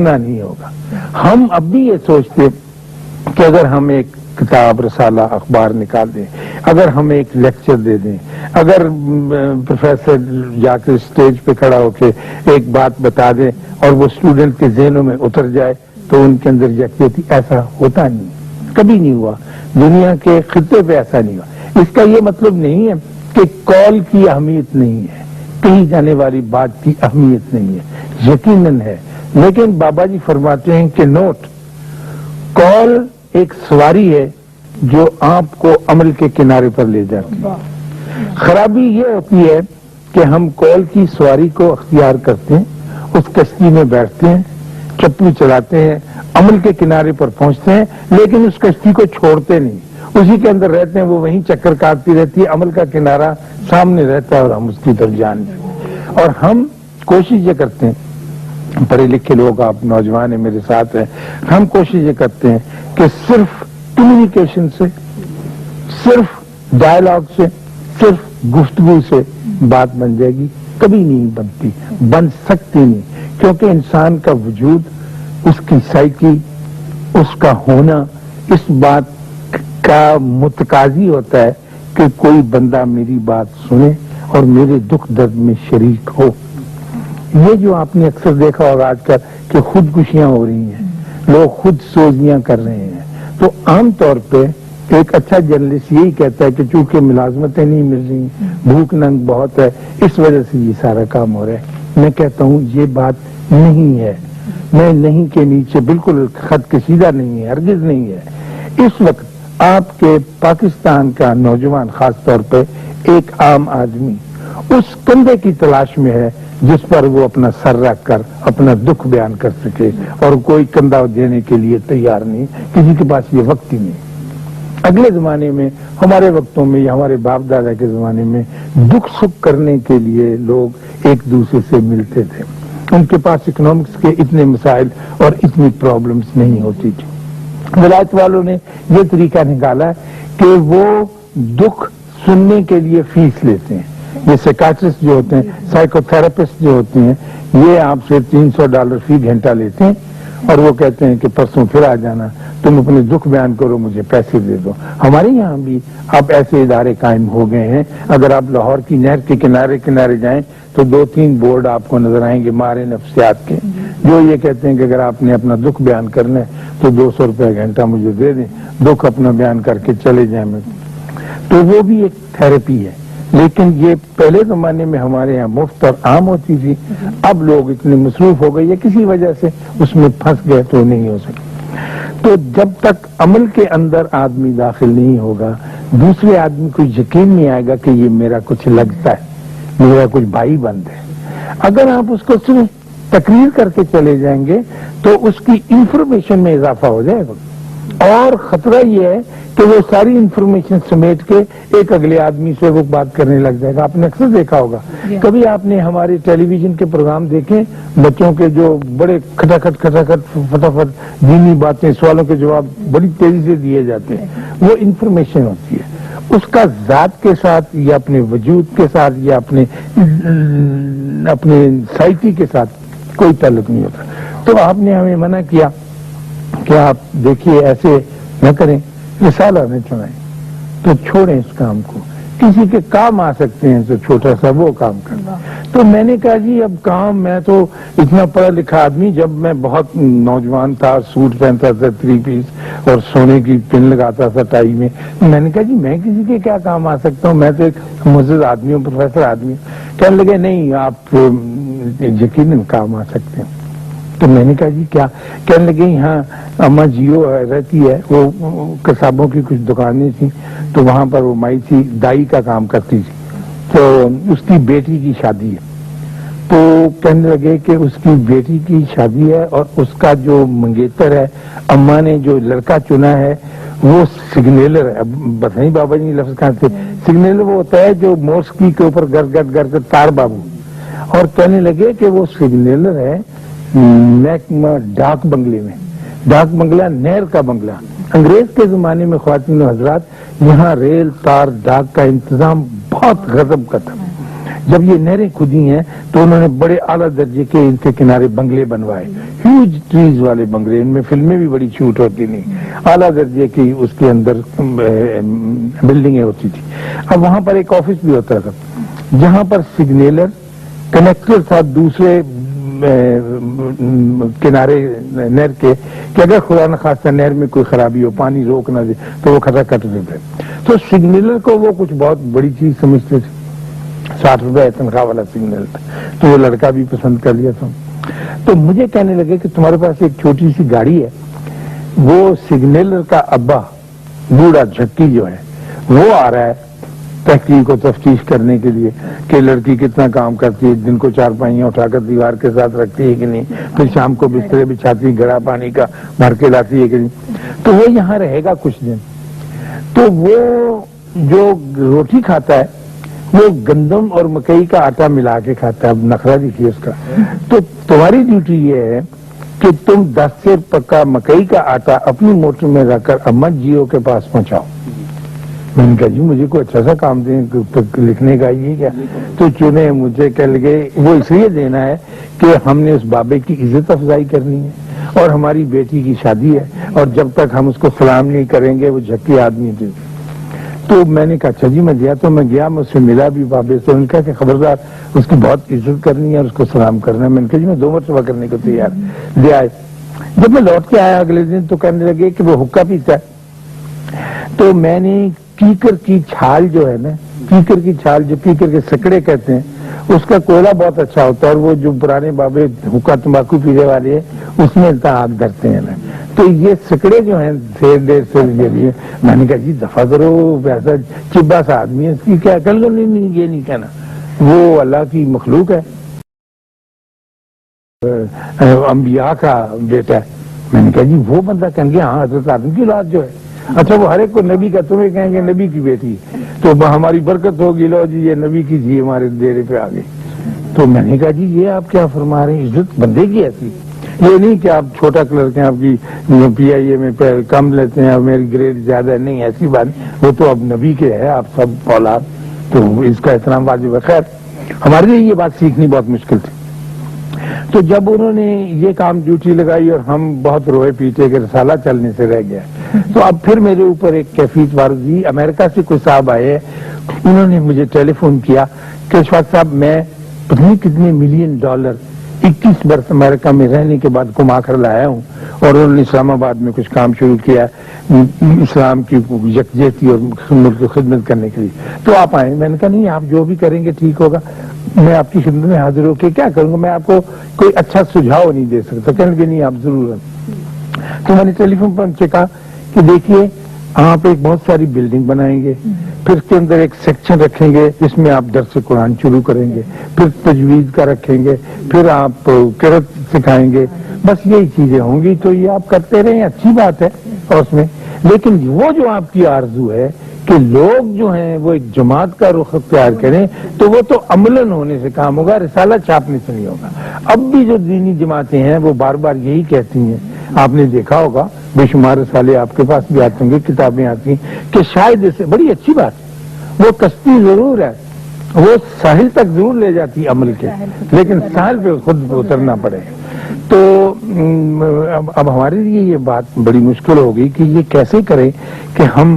نہیں ہوگا. ہم اب بھی یہ سوچتے کہ اگر ہم ایک کتاب رسالہ اخبار نکال دیں, اگر ہم ایک لیکچر دے دیں, اگر پروفیسر جا کے اسٹیج پہ کھڑا ہو کے ایک بات بتا دیں اور وہ اسٹوڈنٹ کے ذہنوں میں اتر جائے تو ان کے اندر یکجہتی, ایسا ہوتا نہیں, کبھی نہیں ہوا, دنیا کے خطے پہ ایسا نہیں ہوا. اس کا یہ مطلب نہیں ہے کہ قول کی اہمیت نہیں ہے, کہی جانے والی بات کی اہمیت نہیں ہے, یقیناً ہے, لیکن بابا جی فرماتے ہیں کہ نوٹ, قول ایک سواری ہے جو آپ کو عمل کے کنارے پر لے جاتی ہے. خرابی یہ ہوتی ہے کہ ہم قول کی سواری کو اختیار کرتے ہیں, اس کشتی میں بیٹھتے ہیں, چپو چلاتے ہیں, عمل کے کنارے پر پہنچتے ہیں, لیکن اس کشتی کو چھوڑتے نہیں, اسی کے اندر رہتے ہیں, وہ وہیں چکر کاٹتی رہتی ہے, عمل کا کنارہ سامنے رہتا ہے اور ہم اس کی طرف جان جائیں. اور ہم کوشش یہ کرتے ہیں, پڑھے لکھے لوگ, آپ نوجوان ہیں میرے ساتھ ہیں, ہم کوشش یہ کرتے ہیں کہ صرف کمیونیکیشن سے, صرف ڈائلاگ سے, صرف گفتگو سے بات بن جائے گی. کبھی نہیں بنتی, بن سکتی نہیں, کیونکہ انسان کا وجود, اس کی سائیکی, اس کا ہونا اس بات کا متقاضی ہوتا ہے کہ کوئی بندہ میری بات سنے اور میرے دکھ درد میں شریک ہو. یہ جو آپ نے اکثر دیکھا ہوگا آج کل کہ خودکشیاں ہو رہی ہیں, لوگ خود سوزیاں کر رہے ہیں, تو عام طور پہ ایک اچھا جرنلسٹ یہی کہتا ہے کہ چونکہ ملازمتیں نہیں مل رہی, بھوک ننگ بہت ہے, اس وجہ سے یہ سارا کام ہو رہا ہے. میں کہتا ہوں یہ بات نہیں ہے, میں نہیں کے نیچے بالکل خط کشیدہ نہیں ہے, ہرگز نہیں ہے. اس وقت آپ کے پاکستان کا نوجوان, خاص طور پہ ایک عام آدمی, اس کندھے کی تلاش میں ہے جس پر وہ اپنا سر رکھ کر اپنا دکھ بیان کر سکے, اور کوئی کندھا دینے کے لیے تیار نہیں, کسی کے پاس یہ وقت ہی نہیں. اگلے زمانے میں, ہمارے وقتوں میں یا ہمارے باپ دادا کے زمانے میں, دکھ سکھ کرنے کے لیے لوگ ایک دوسرے سے ملتے تھے, ان کے پاس اکنامکس کے اتنے مسائل اور اتنی پرابلمز نہیں ہوتی تھی. ولایت والوں نے یہ طریقہ نکالا کہ وہ دکھ سننے کے لیے فیس لیتے ہیں. یہ سائیکاٹرسٹ جو ہوتے ہیں, سائیکو تھراپسٹ جو ہوتے ہیں, یہ آپ سے $300 فی گھنٹہ لیتے ہیں اور وہ کہتے ہیں کہ پرسوں پھر آ جانا, تم اپنے دکھ بیان کرو, مجھے پیسے دے دو. ہمارے یہاں بھی اب ایسے ادارے قائم ہو گئے ہیں. اگر آپ لاہور کی نہر کے کنارے کنارے جائیں تو 2-3 بورڈ آپ کو نظر آئیں گے ماہر نفسیات کے, جو یہ کہتے ہیں کہ اگر آپ نے اپنا دکھ بیان کرنا ہے تو $200 گھنٹہ مجھے دے دیں, دکھ اپنا بیان کر کے چلے جائیں. تو وہ بھی ایک تھراپی ہے, لیکن یہ پہلے زمانے میں ہمارے یہاں مفت اور عام ہوتی تھی. اب لوگ اتنے مصروف ہو گئے یا کسی وجہ سے اس میں پھنس گئے تو نہیں ہو سکے. تو جب تک عمل کے اندر آدمی داخل نہیں ہوگا, دوسرے آدمی کو یقین نہیں آئے گا کہ یہ میرا کچھ لگتا ہے, میرا کچھ بھائی بند ہے. اگر آپ اس کو صرف تقریر کر کے چلے جائیں گے تو اس کی انفارمیشن میں اضافہ ہو جائے گا, اور خطرہ یہ ہے کہ وہ ساری انفارمیشن سمیٹ کے ایک اگلے آدمی سے وہ بات کرنے لگ جائے گا. آپ نے اکثر دیکھا ہوگا, کبھی آپ نے ہمارے ٹیلی ویژن کے پروگرام دیکھے, بچوں کے جو بڑے کھٹاکھٹ فٹافٹ دینی باتیں, سوالوں کے جواب بڑی تیزی سے دیے جاتے ہیں, وہ انفارمیشن ہوتی ہے. اس کا ذات کے ساتھ یا اپنے وجود کے ساتھ یا اپنے سائیکی کے ساتھ کوئی تعلق نہیں ہوتا. تو آپ نے ہمیں منع کیا کہ آپ دیکھیے ایسے نہ کریں, رسالہ نہ چلائیں, تو چھوڑیں اس کام کو. کسی کے کام آ سکتے ہیں تو چھوٹا سا وہ کام کرنا. تو میں نے کہا جی اب کام, میں تو اتنا پڑھا لکھا آدمی, جب میں بہت نوجوان تھا سوٹ پہنتا تھا 3 پیس اور سونے کی پن لگاتا تھا ٹائی میں, میں نے کہا جی میں کسی کے کیا کام آ سکتا ہوں, میں تو ایک معزز آدمی ہوں, پروفیسر آدمی ہوں. کہنے لگے نہیں آپ یقیناً کام آ سکتے ہیں. تو میں نے کہا جی کیا؟ کہنے لگے یہاں اما جیو رہتی ہے, وہ کسابوں کی کچھ دکانیں تھیں, تو وہاں پر وہ مائی تھی, دائی کا کام کرتی تھی, تو اس کی بیٹی کی شادی ہے. تو کہنے لگے کہ اس کی بیٹی کی شادی ہے اور اس کا جو منگیتر ہے, اما نے جو لڑکا چنا ہے وہ سگنیلر ہے. اب بتائیں بابا جی لفظ کہاں سے, سگنیلر وہ ہوتا ہے جو موسکی کے اوپر گرد گرد تار بابو. اور کہنے لگے کہ وہ سگنیلر ہے محکمہ ڈاک بنگلے میں, ڈاک بنگلہ نہر کا بنگلہ. انگریز کے زمانے میں خواتین و حضرات یہاں ریل تار ڈاک کا انتظام بہت غضب کا تھا. جب یہ نہریں کھدی ہیں تو انہوں نے بڑے اعلیٰ درجے کے ان کے کنارے بنگلے بنوائے، ہیوج ٹریز والے بنگلے، ان میں فلمیں بھی بڑی شوٹ ہوتی نہیں، اعلیٰ درجے کی اس کے اندر بلڈنگیں ہوتی تھی۔ اب وہاں پر ایک آفس بھی ہوتا تھا جہاں پر سگنیلر کنیکٹر تھا دوسرے کنارے نہر کے، کہ اگر خدا نخواستہ نہر میں کوئی خرابی ہو، پانی روک نہ دے تو وہ کھٹا کٹ دیتے۔ تو سگنیلر کو وہ کچھ بہت بڑی چیز سمجھتے تھے، 60 روپے تنخواہ والا سگنل تھا، تو وہ لڑکا بھی پسند کر لیا تھا۔ تو مجھے کہنے لگے کہ تمہارے پاس ایک چھوٹی سی گاڑی ہے، وہ سگنیلر کا ابا بوڑھا جھکی جو ہے وہ آ رہا ہے تحقیق و تفتیش کرنے کے لیے کہ لڑکی کتنا کام کرتی ہے، دن کو 4 پائیاں اٹھا کر دیوار کے ساتھ رکھتی ہے کہ نہیں، پھر شام کو بسترے بچھاتی، گھڑا پانی کا بھر کے لاتی ہے کہ نہیں، تو وہ یہاں رہے گا کچھ دن۔ تو وہ جو روٹی کھاتا ہے وہ گندم اور مکئی کا آٹا ملا کے کھاتا ہے، اب نخرہ دیکھیے اس کا۔ تو تمہاری ڈیوٹی یہ ہے کہ تم 10 سے پکا مکئی کا آٹا اپنی موٹر میں رکھ کر احمد جیو کے پاس پہنچاؤ۔ میں نے کہا جی مجھے کوئی اچھا سا کام دیں لکھنے کا، یہ کیا؟ تو چنے مجھے کہہ لگے وہ اس لیے دینا ہے کہ ہم نے اس بابے کی عزت افزائی کرنی ہے اور ہماری بیٹی کی شادی ہے، اور جب تک ہم اس کو سلام نہیں کریں گے وہ جھکی آدمی تھے۔ تو میں نے کہا اچھا جی میں دیا، تو میں گیا، میں اس سے ملا بھی بابے سے، ان کا کہ خبردار اس کی بہت عزت کرنی ہے اور اس کو سلام کرنا ہے۔ میں نے کہا جی میں 2 مرتبہ کرنے کو تیار، لے آئے۔ جب میں لوٹ کے آیا اگلے دن تو کہنے لگے کہ وہ حقہ پیتا ہے۔ تو میں نے کیکر کی چھال جو ہے نا، کیکر کی چھال جو کیکر کے سکڑے کہتے ہیں، اس کا کوئلہ بہت اچھا ہوتا ہے، اور وہ جو پرانے بابے حقہ تمباکو پینے والے ہیں اس میں آگ دھرتے ہیں نا، تو یہ سکڑے جو ہیں دیر سے لیے۔ میں نے کہا جی دفعہ کرو، ایسا چبا سا آدمی ہے، اس کی کیا کر لو؟ نہیں یہ نہیں کہنا، وہ اللہ کی مخلوق ہے، انبیاء کا بیٹا ہے۔ میں نے کہا جی وہ بندہ کہیں گے ہاں حضرت آدم کی اولاد جو ہے، اچھا وہ ہر ایک کو نبی کا، تمہیں کہیں گے نبی کی بیٹی، تو ہماری برکت ہوگی، لو جی یہ نبی کی جی ہمارے ڈیرے پہ آ گئی۔ تو میں نے کہا جی یہ آپ کیا فرما رہے ہیں، عزت بندے کی ایسی، یہ نہیں کہ آپ چھوٹا کلرک ہیں، آپ کی پی آئی اے میں کم لیتے ہیں اور میری گریڈ زیادہ نہیں، ایسی بات نہیں، وہ تو اب نبی کے ہے آپ سب اولاد، تو اس کا احترام واجب ہے۔ خیر ہمارے لیے یہ بات سیکھنی بہت مشکل تھی۔ تو جب انہوں نے یہ کام ڈیوٹی لگائی اور ہم بہت روئے پیٹے کہ رسالہ چلنے سے رہ گیا، تو اب پھر میرے اوپر ایک کیفیت وارد ہوئی۔ امریکہ سے کوئی صاحب آئے، انہوں نے مجھے ٹیلی فون کیا کہ اشفاق صاحب میں پتہ نہیں کتنے $ملین 21 برس امریکہ میں رہنے کے بعد کما کر لایا ہوں، اور انہوں نے اسلام آباد میں کچھ کام شروع کیا اسلام کی یکجہتی اور ملک کی خدمت کرنے کے لیے، تو آپ آئیں۔ میں نے کہا نہیں آپ جو بھی کریں گے ٹھیک ہوگا، میں آپ کی خدمت میں حاضر ہو کے کیا کروں گا، میں آپ کو کوئی اچھا سجھاؤ نہیں دے سکتا۔ کہنے لگے نہیں آپ ضرور ہیں۔ تو میں نے ٹیلی فون پر ان سے کہا کہ دیکھیے آپ ایک بہت ساری بلڈنگ بنائیں گے، پھر اس کے اندر ایک سیکشن رکھیں گے جس میں آپ درس قرآن شروع کریں گے، پھر تجوید کا رکھیں گے، پھر آپ قرأت سکھائیں گے، بس یہی چیزیں ہوں گی، تو یہ آپ کرتے رہیں، اچھی بات ہے اور اس میں، لیکن وہ جو آپ کی آرزو ہے کہ لوگ جو ہیں وہ ایک جماعت کا رخ اختیار کریں، تو وہ تو عملاً ہونے سے کام ہوگا، رسالہ چھاپنے سے نہیں ہوگا۔ اب بھی جو دینی جماعتیں ہیں وہ بار بار یہی کہتی ہیں، آپ نے دیکھا ہوگا بے شمار رسالے آپ کے پاس بھی آتے ہوں گے، کتابیں آتی ہیں کہ شاید اسے بڑی اچھی بات ہے، وہ کشتی ضرور ہے، وہ ساحل تک ضرور لے جاتی عمل کے، لیکن ساحل پہ خود اترنا پڑے۔ تو اب ہمارے لیے یہ بات بڑی مشکل ہوگی کہ یہ کیسے کریں کہ ہم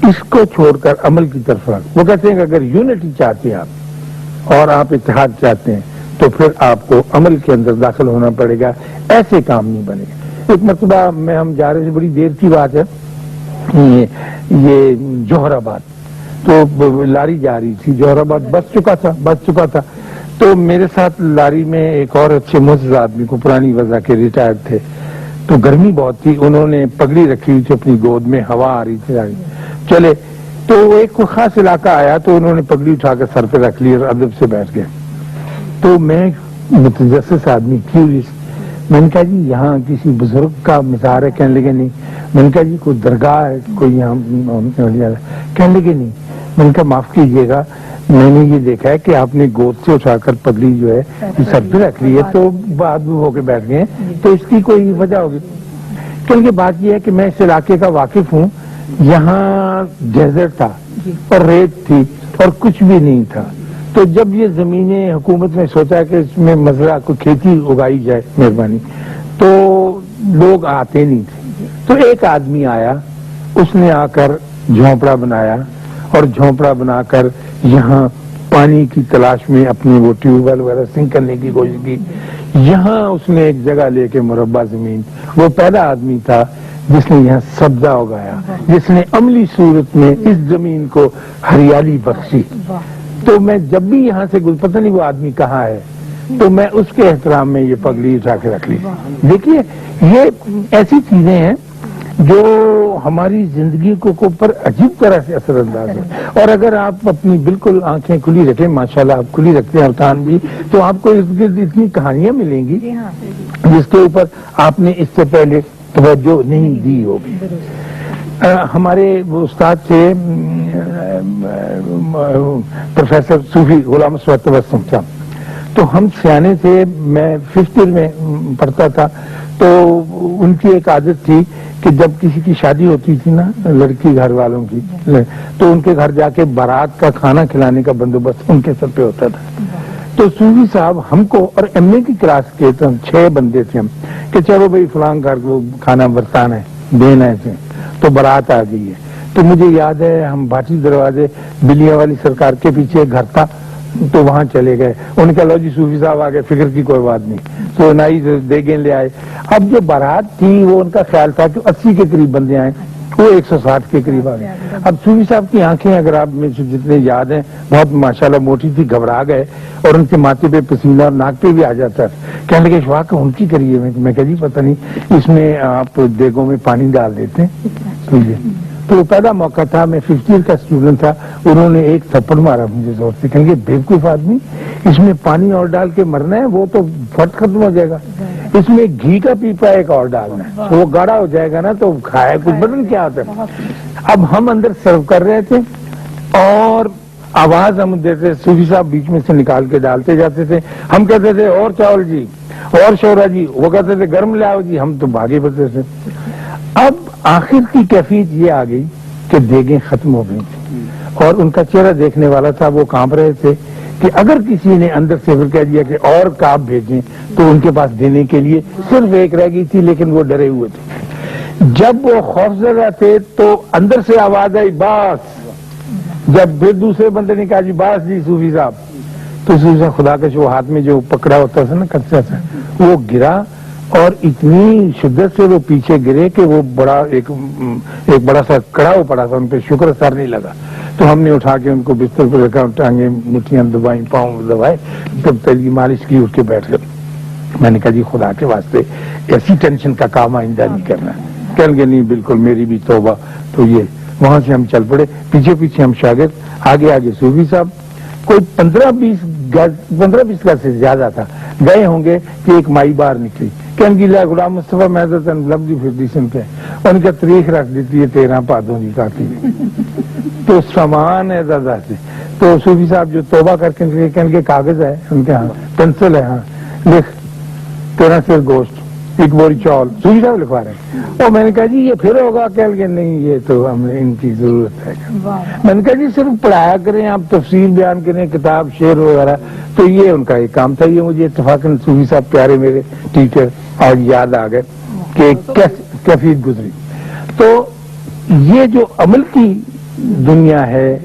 اس کو چھوڑ کر عمل کی طرف رکھ۔ وہ کہتے ہیں کہ اگر یونٹی چاہتے ہیں آپ اور آپ اتحاد چاہتے ہیں تو پھر آپ کو عمل کے اندر داخل ہونا پڑے گا، ایسے کام نہیں بنے گا۔ ایک مرتبہ میں ہم جا رہے تھے، بڑی دیر کی بات ہے، یہ جوہر آباد، تو لاری جا رہی تھی جوہر آباد، بس چکا تھا، تو میرے ساتھ لاری میں ایک اور اچھے معزز آدمی کو پرانی وضع کے ریٹائرڈ تھے، تو گرمی بہت تھی، انہوں نے پگڑی رکھی ہوئی تھی اپنی گود میں، ہوا آ رہی تھی چلے، تو ایک کوئی خاص علاقہ آیا تو انہوں نے پگڑی اٹھا کر سر پہ رکھ لی اور ادب سے بیٹھ گئے۔ تو میں متجسس آدمی کیوریس، میں نے کہا جی یہاں کسی بزرگ کا مزار ہے؟ کہنے لگے نہیں۔ میں نے کہا جی کوئی درگاہ ہے کوئی یہاں؟ کہنے لگے نہیں۔ میں نے کہا معاف کیجیے گا، میں نے یہ دیکھا ہے کہ آپ نے گود سے اٹھا کر پگڑی جو ہے سر پہ رکھ لی ہے، تو بعد میں ہو کے بیٹھ گئے، تو اس کی کوئی وجہ ہوگی؟ کہنے کی بات یہ ہے کہ میں اس علاقے کا واقف ہوں، یہاں ڈیزرٹ تھا اور ریت تھی اور کچھ بھی نہیں تھا، تو تو جب یہ زمینیں حکومت نے سوچا کہ اس میں مزرعہ کو کھیتی اگائی جائے مہربانی، تو لوگ آتے نہیں تھے، تو ایک آدمی آیا، اس نے آ کر جھونپڑا بنایا اور جھونپڑا بنا کر یہاں پانی کی تلاش میں اپنی وہ ٹیوب ویل وغیرہ سنک کرنے کی کوشش کی. یہاں اس نے ایک جگہ لے کے مربع زمین، وہ پہلا آدمی تھا جس نے یہاں سبزہ اگایا، جس نے عملی صورت میں اس زمین کو ہریالی بخشی. تو میں جب بھی یہاں سے پتہ نہیں وہ آدمی کہاں ہے، تو میں اس کے احترام میں یہ پگڑی اٹھا کے رکھ لی. دیکھیے یہ ایسی چیزیں ہیں جو ہماری زندگی کو پر عجیب طرح سے اثر انداز ہے. اور اگر آپ اپنی بالکل آنکھیں کھلی رکھیں، ماشاءاللہ آپ کھلی رکھتے ہیں ارکان بھی، تو آپ کو ارد گرد اتنی کہانیاں ملیں گی جس کے اوپر آپ نے اس سے پہلے توجہ نہیں دی ہوگی. ہمارے استاد تھے پروفیسر صوفی غلام مسعود تبسم صاحب، تو ہم سیانے تھے، میں 5th میں پڑھتا تھا. تو ان کی ایک عادت تھی کہ جب کسی کی شادی ہوتی تھی نا لڑکی گھر والوں کی، تو ان کے گھر جا کے بارات کا کھانا کھلانے کا بندوبست ان کے سر پہ ہوتا تھا. تو صوفی صاحب ہم کو، اور ایم اے کی کلاس کے 6 بندے تھے ہم، کہ چلو بھائی فلاں گھر کو کھانا برسانا ہے، دینا ہے، تو بارات آ گئی ہے. تو مجھے یاد ہے ہم بھاٹی دروازے بلیاں والی سرکار کے پیچھے گھر تھا، تو وہاں چلے گئے. انہوں نے کہا لو جی صوفی صاحب آ گئے، فکر کی کوئی بات نہیں. تو نائی دیگیں لے آئے. اب جو بارات تھی وہ ان کا خیال تھا کہ 80 کے قریب بندے آئے، وہ 160 کے قریب آ گئے. اب صوفی صاحب کی آنکھیں اگر آپ میں سے جتنے یاد ہیں بہت ماشاءاللہ موٹی تھی، گھبرا گئے اور ان کے ماتھے پہ پسینہ اور ناک پہ بھی آ جاتا. کہنے لگے شواق ان کی کریے. میں کہا جی پتہ نہیں، اس میں آپ دیگوں میں پانی ڈال دیتے ہیں. تو پہلا موقع تھا، میں 5th ایئر کا اسٹوڈنٹ تھا. انہوں نے ایک تھپڑ مارا مجھے زور سے، کہیں گے بیوقوف آدمی، اس میں پانی اور ڈال کے مرنا ہے، وہ تو فٹ ختم ہو جائے گا. اس میں گھی کا پیپا ایک اور ڈالنا ہے، وہ گاڑھا ہو جائے گا نا تو کھائے کچھ بدن کیا ہوتا ہے. اب ہم اندر سرو کر رہے تھے اور آواز ہم دیتے، صوفی صاحب بیچ میں سے نکال کے ڈالتے جاتے تھے. ہم کہتے تھے اور چاول جی، اور شورا جی، وہ کہتے تھے گرم لاؤ جی، ہم تو بھاگے بڑھتے تھے. اب آخر کی کیفیت یہ آ گئی کہ دیگیں ختم ہو گئی تھی اور ان کا چہرہ دیکھنے والا تھا، وہ کانپ رہے تھے کہ اگر کسی نے اندر سے پھر کہہ دیا کہ اور کاپ بھیجیں تو ان کے پاس دینے کے لیے صرف ایک رہ گئی تھی، لیکن وہ ڈرے ہوئے تھے. جب وہ خوفزدہ تھے تو اندر سے آواز آئی باس. جب پھر دوسرے بندے نے کہا جی باس جی صوفی صاحب، تو صوفی صاحب خدا کا جو ہاتھ میں جو پکڑا ہوتا تھا نا کچا تھا، وہ گرا اور اتنی شدت سے وہ پیچھے گرے کہ وہ ایک بڑا سا کڑا ہو پڑا تھا ان پہ. شکر اثر نہیں لگا. تو ہم نے اٹھا کے ان کو بستر پہ رکھا، ٹانگیں مٹھیاں دبائیں، پاؤں دبائے، تب تیلی مالش کی، اٹھ کے بیٹھ گئے. میں نے کہا جی خدا کے واسطے ایسی ٹینشن کا کام آئندہ نہیں کرنا. کہنے لگے نہیں بالکل میری بھی توبہ. تو یہ وہاں سے ہم چل پڑے، پیچھے پیچھے ہم شاگرد، آگے آگے صوفی صاحب. کوئی 15-20 گز سے زیادہ تھا گئے ہوں گے کہ ایک مائی باہر نکلی. کہنے لگا غلام مصطفیٰ میں لفظی فردیسن پہ ان کا تاریخ رکھ دیتی ہے 13 پادوں کی کافی. تو سامان ہے دادا سے. تو صوفی صاحب جو توبہ کر کے کہنے کے کاغذ ہے ان کے ہاں، پینسل ہے، ہاں لکھ 13 سیر گوشت، 1 بوری چاول. صوفی صاحب لکھوا رہے ہیں. اور میں نے کہا جی یہ پھر ہوگا. کہہ لگے نہیں یہ تو ہمیں ان کی ضرورت ہے. میں نے کہا جی صرف پڑھایا کریں آپ، تفسیر بیان کریں، کتاب شعر وغیرہ. تو یہ ان کا ایک کام تھا. یہ مجھے اتفاقاً صوفی صاحب پیارے میرے ٹیچر آج یاد آ گئے کہ کیفیت گزری. تو یہ جو عمل کی دنیا ہے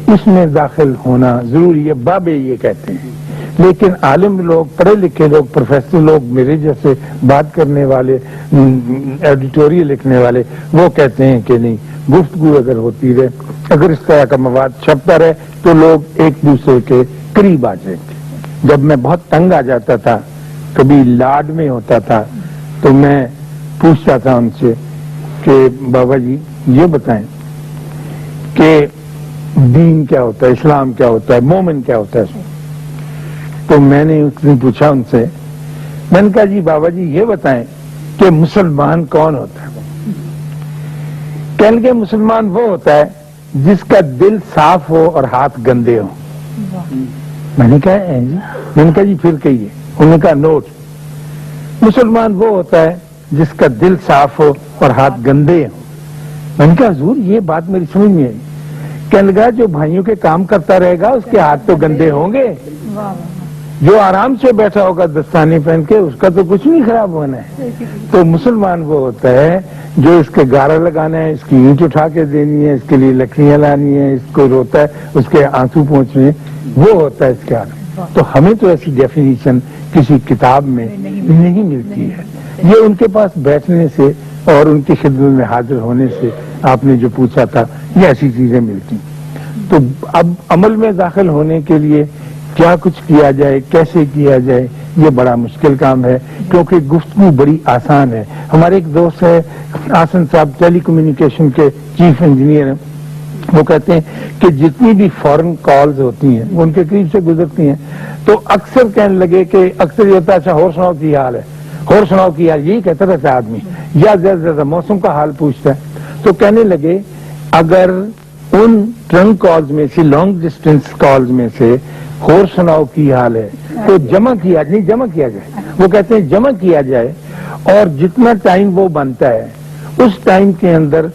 اس میں داخل ہونا ضروری ہے. بابے یہ کہتے ہیں، لیکن عالم لوگ، پڑھے لکھے لوگ، پروفیسر لوگ، میرے جیسے بات کرنے والے، ایڈیٹوریل لکھنے والے، وہ کہتے ہیں کہ نہیں، گفتگو اگر ہوتی رہے، اگر اس طرح کا مواد چھپتا رہے تو لوگ ایک دوسرے کے قریب آ جائیں گے. جب میں بہت تنگ آ جاتا تھا، کبھی لاڈ میں ہوتا تھا، تو میں پوچھتا تھا ان سے کہ بابا جی یہ بتائیں کہ دین کیا ہوتا ہے، اسلام کیا ہوتا ہے، مومن کیا ہوتا ہے. تو میں نے اس دن پوچھا ان سے، میں نے کہا جی بابا جی یہ بتائیں کہ مسلمان کون ہوتا ہے. کہنے لگے مسلمان وہ ہوتا ہے جس کا دل صاف ہو اور ہاتھ گندے ہو. میں نے کہا جی، میں نے کہا جی پھر کہیے. انہوں نے کہا نوٹ، مسلمان وہ ہوتا ہے جس کا دل صاف ہو اور ہاتھ گندے ہوں. میں نے کہا حضور یہ بات میری سمجھ میں آئی. کہنے لگا جو بھائیوں کے کام کرتا رہے گا اس کے ہاتھ تو گندے ہوں گے، جو آرام سے بیٹھا ہوگا دستانے پہن کے اس کا تو کچھ نہیں خراب ہونا ہے۔ تو مسلمان وہ ہوتا ہے جو اس کے گارا لگانا ہے، اس کی اینٹ اٹھا کے دینی ہے، اس کے لیے لکڑیاں لانی ہے، اس کو روتا ہے اس کے آنسو پہنچنے ہیں، وہ ہوتا ہے اس کے ہاتھ۔ تو ہمیں تو ایسی ڈیفینیشن کسی کتاب میں نہیں ملتی ہے۔ یہ ان کے پاس بیٹھنے سے اور ان کی خدمت میں حاضر ہونے سے آپ نے جو پوچھا تھا، یہ ایسی چیزیں ملتی۔ تو اب عمل میں داخل ہونے کے لیے کیا کچھ کیا جائے، کیسے کیا جائے، یہ بڑا مشکل کام ہے، کیونکہ گفتگو بڑی آسان ہے۔ ہمارے ایک دوست ہے آسن صاحب، ٹیلی کمیونیکیشن کے چیف انجینئر ہیں، وہ کہتے ہیں کہ جتنی بھی فورن کالز ہوتی ہیں وہ ان کے قریب سے گزرتی ہیں تو اکثر کہنے لگے کہ اکثر یہ ہوتا ہے اچھا اور سناؤ کی حال ہے، اور سناؤ کی حال، یہی کہتا تھا آدمی، یا زیادہ سے زیادہ موسم کا حال پوچھتا ہے۔ تو کہنے لگے اگر ان ٹرنک کالز میں سے، لانگ ڈسٹینس کالز میں سے اور سناؤ کی حال ہے تو جمع کیا جائے، وہ کہتے ہیں جمع کیا جائے اور جتنا ٹائم وہ بنتا ہے اس ٹائم کے اندر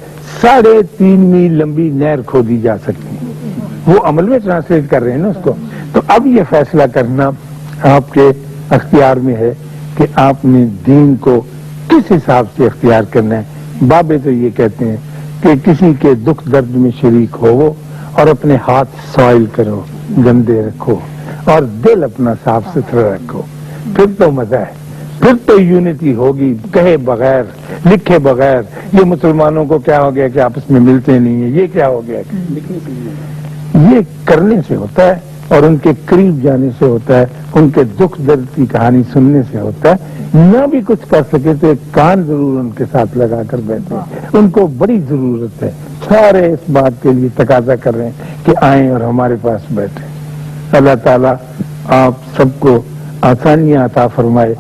3.5 میل لمبی نہر کھودی جا سکتی ہے۔ وہ عمل میں ٹرانسلیٹ کر رہے ہیں نا اس کو۔ تو اب یہ فیصلہ کرنا آپ کے اختیار میں ہے کہ آپ نے دین کو کس حساب سے اختیار کرنا ہے۔ بابے تو یہ کہتے ہیں کہ کسی کے دکھ درد میں شریک ہو اور اپنے ہاتھ سوائل کرو، گندے رکھو اور دل اپنا صاف ستھرا رکھو، پھر تو مزہ ہے، پھر تو یونٹی ہوگی، کہے بغیر لکھے بغیر۔ یہ مسلمانوں کو کیا ہو گیا کہ آپس میں ملتے نہیں ہیں، یہ کیا ہو گیا؟ یہ کرنے سے ہوتا ہے اور ان کے قریب جانے سے ہوتا ہے، ان کے دکھ درد کی کہانی سننے سے ہوتا ہے۔ نہ بھی کچھ کر سکے تو ایک کان ضرور ان کے ساتھ لگا کر بیٹھے، ان کو بڑی ضرورت ہے، سارے اس بات کے لیے تقاضا کر رہے ہیں کہ آئیں اور ہمارے پاس بیٹھیں۔ اللہ تعالیٰ آپ سب کو آسانیاں عطا فرمائے۔